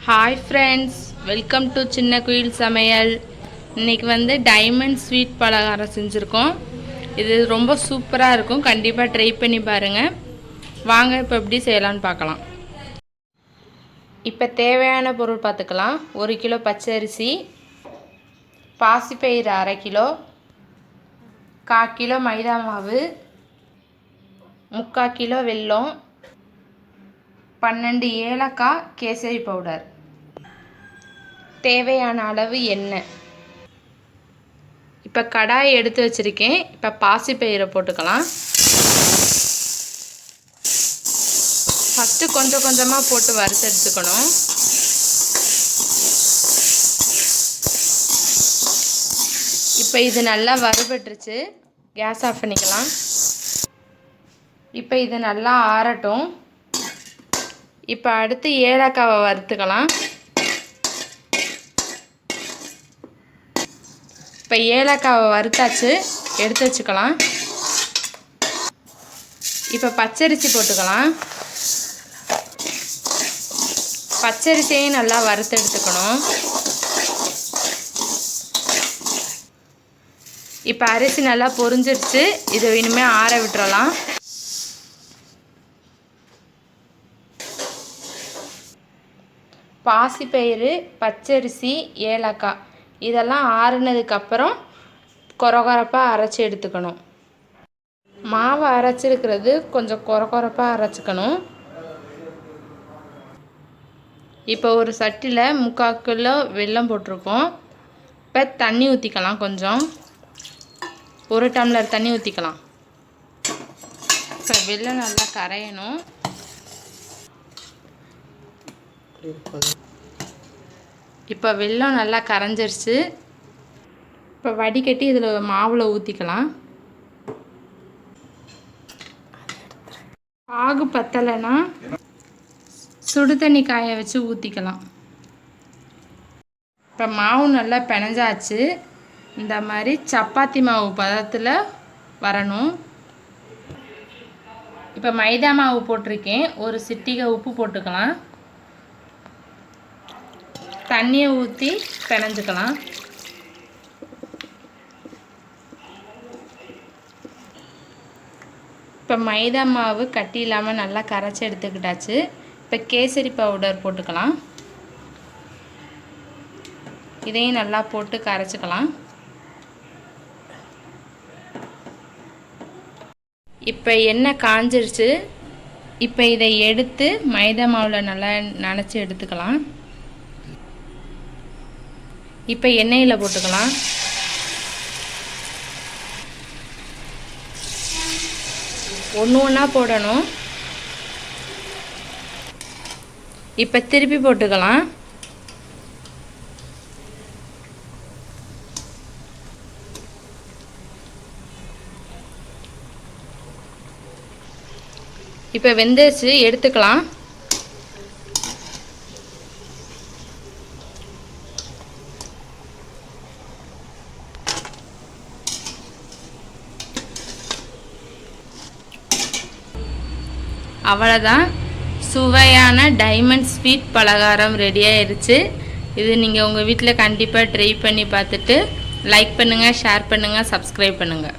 Hi friends, welcome to சின்ன குயில் சமையல். இன்றைக்கி வந்து டைமண்ட் ஸ்வீட் பலகாரம் செஞ்சுருக்கோம். இது ரொம்ப சூப்பராக இருக்கும், கண்டிப்பாக ட்ரை பண்ணி பாருங்கள். வாங்க இப்போ எப்படி செய்யலான்னு பார்க்கலாம். இப்போ தேவையான பொருள் பார்த்துக்கலாம். 1 கிலோ பச்சரிசி, பாசிப்பயிறு அரை கிலோ, 1/4 கிலோ மைதா மாவு, 3/4 கிலோ வெல்லம், 12 ஏலக்காய், கேசரி பவுடர். தேவையான அளவு எண்ணெய். இப்போ கடாயை எடுத்து வச்சுருக்கேன். இப்போ பாசிப்பயிரை போட்டுக்கலாம். ஃபஸ்ட்டு கொஞ்சம் கொஞ்சமாக போட்டு வறுத்து எடுத்துக்கணும். இப்போ இது நல்லா வறுபட்டுருச்சு. கேஸ் ஆஃப் பண்ணிக்கலாம். இப்போ இது நல்லா ஆறட்டும். இப்போ அடுத்து ஏலக்காவை வறுத்துக்கலாம். இப்போ ஏலக்காவை வறுத்தாச்சு, எடுத்து வச்சுக்கலாம். இப்போ பச்சரிசி போட்டுக்கலாம். பச்சரிசியையும் நல்லா வறுத்து எடுத்துக்கணும். இப்போ அரிசி நல்லா பொரிஞ்சிருச்சு. இதை இனிமேல் ஆற விட்டுறலாம். பாசிப்பயிறு, பச்சரிசி, ஏலக்காய் இதெல்லாம் ஆறுனதுக்கப்புறம் கொரகொரப்பாக அரைச்சி எடுத்துக்கணும். மாவை அரைச்சிருக்கிறது கொஞ்சம் கொரகொரப்பாக அரைச்சிக்கணும். இப்போ ஒரு சட்டியில் 3/4 கிலோ வெல்லம் போட்டிருக்கோம். இப்போ தண்ணி ஊற்றிக்கலாம். கொஞ்சம் 1 டம்ளர் தண்ணி ஊற்றிக்கலாம். இப்போ வெல்லம் நல்லா கரையணும். இப்போ வெல்லம் நல்லா கரைஞ்சிருச்சு. இப்போ வடிகட்டி இதில் மாவில் ஊற்றிக்கலாம். பாகு பத்தலைன்னா சுடு தண்ணி காய வச்சு ஊற்றிக்கலாம். இப்போ மாவு நல்லா பிணைஞ்சாச்சு. இந்த மாதிரி சப்பாத்தி மாவு பதத்தில் வரணும். இப்போ மைதா மாவு போட்டிருக்கேன். ஒரு சிட்டிகை உப்பு போட்டுக்கலாம். தண்ணியை ஊற்றி பிணைஞ்சிக்கலாம். இப்போ மைதா மாவு கட்டி இல்லாமல் நல்லா கரைச்சி எடுத்துக்கிட்டாச்சு. இப்போ கேசரி பவுடர் போட்டுக்கலாம். இதையும் நல்லா போட்டு கரைச்சிக்கலாம். இப்போ எண்ணெய் காஞ்சிருச்சு. இப்போ இதை எடுத்து மைதா மாவில் நல்லா நனைச்சி எடுத்துக்கலாம். இப்போ எண்ணெயில் போட்டுக்கலாம். ஒன்று ஒன்றா போடணும். இப்போ திருப்பி போட்டுக்கலாம். இப்போ வெந்துருச்சு, எடுத்துக்கலாம். அவ்வளோதான், சுவையான டைமண்ட் ஸ்வீட் பலகாரம் ரெடி ஆயிடுச்சு. இது நீங்கள் உங்கள் வீட்டில் கண்டிப்பாக ட்ரை பண்ணி பார்த்துட்டு லைக் பண்ணுங்கள், ஷேர் பண்ணுங்கள், சப்ஸ்கிரைப் பண்ணுங்கள்.